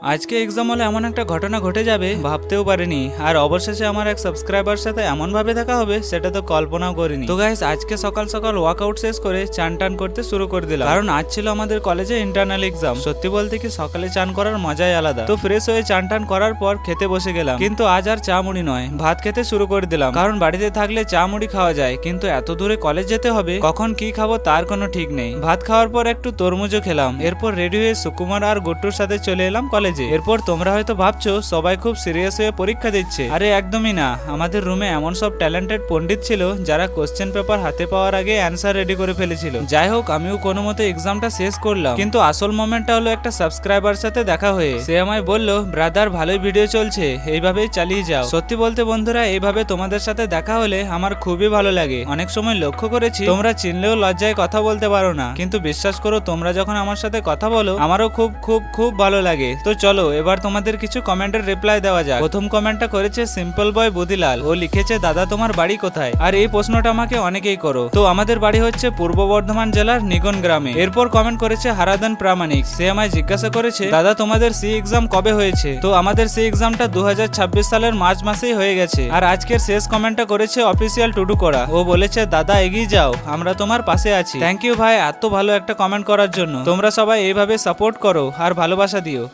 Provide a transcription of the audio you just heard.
আজকে এক্সাম হলে এমন একটা ঘটনা ঘটে যাবে ভাবতেও পারিনি। আর অবশেষে আমার এক সাবস্ক্রাইবার সাথে এমন ভাবে দেখা হবে সেটা তো কল্পনাও করিনি। তো গাইস, আজকে সকাল সকাল ওয়ার্কআউট শেষ করে চান টান করতে শুরু করে দিলাম, কারণ আজ ছিল আমাদের কলেজে ইন্টারনাল এক্সাম। সত্যি বলতে কি সকালে চান করার মজাই আলাদা। তো ফ্রেশ হয়ে চান টান করার পর খেতে বসে গেলাম, কিন্তু আজ আর চা মুড়ি নয়, ভাত খেতে শুরু করে দিলাম। কারণ বাড়িতে থাকলে চা মুড়ি খাওয়া যায়, কিন্তু এত দূরে কলেজ যেতে হবে, কখন কি খাবো তার কোনো ঠিক নেই। ভাত খাওয়ার পর একটু তরমুজও খেলাম, এরপর রেডি হয়ে সুকুমার আর গুট্টুর সাথে চলে এলাম কলেজে। এরপর তোমরা হয়তো ভাবছো সবাই খুব সিরিয়াস হয়ে পরীক্ষা দিচ্ছে। আরে একদমই না, আমাদের রুমে এমন সব ট্যালেন্টেড পণ্ডিত ছিল যারা কোশ্চেন পেপার হাতে পাওয়ার আগে অ্যান্সার রেডি করে ফেলেছিল। যাই হোক, আমিও কোনো মতে এক্সামটা শেষ করলাম, কিন্তু আসল মোমেন্টটা হলো একটা সাবস্ক্রাইবার সাথে দেখা হয়ে। সে আমায় বলল, ব্রাদার ভালোই ভিডিও চলছে, এইভাবেই চালিয়ে যাও। সত্যি বলতে বন্ধুরা, এইভাবে তোমাদের সাথে দেখা হলে আমার খুবই ভালো লাগে। অনেক সময় লক্ষ্য করেছি তোমরা চিনলেও লজ্জায় কথা বলতে পারো না, কিন্তু বিশ্বাস করো তোমরা যখন আমার সাথে কথা বলো আমারও খুব খুব খুব ভালো লাগে। তো চলো এবার তোমাদের কিছু কমেন্টের রিপ্লাই দেওয়া যাক। প্রথম কমেন্টটা করেছে সিম্পল বয় বুদিলাল। ও লিখেছে, দাদা তোমার বাড়ি কোথায়? আর এই প্রশ্নটা আমাকে অনেকেই করো। তো আমাদের বাড়ি হচ্ছে পূর্ব বর্ধমান জেলার নিগন গ্রামে। এরপর কমেন্ট করেছে হারাদান প্রামাণিক। সে আমায় জিজ্ঞাসা করেছে, দাদা তোমাদের সি এক্সাম কবে হয়েছে? তো আমাদের সি এক্সামটা 2026 সালের মার্চ মাসেই হয়ে গেছে। আর আজকের শেষ কমেন্টটা করেছে অফিসিয়াল টুডু করা। ও বলেছে, দাদা এগিয়ে যাও, আমরা তোমার পাশে আছি। থ্যাংক ইউ ভাই এত ভালো একটা কমেন্ট করার জন্য। তোমরা সবাই এইভাবে সাপোর্ট করো আর ভালোবাসা দিও।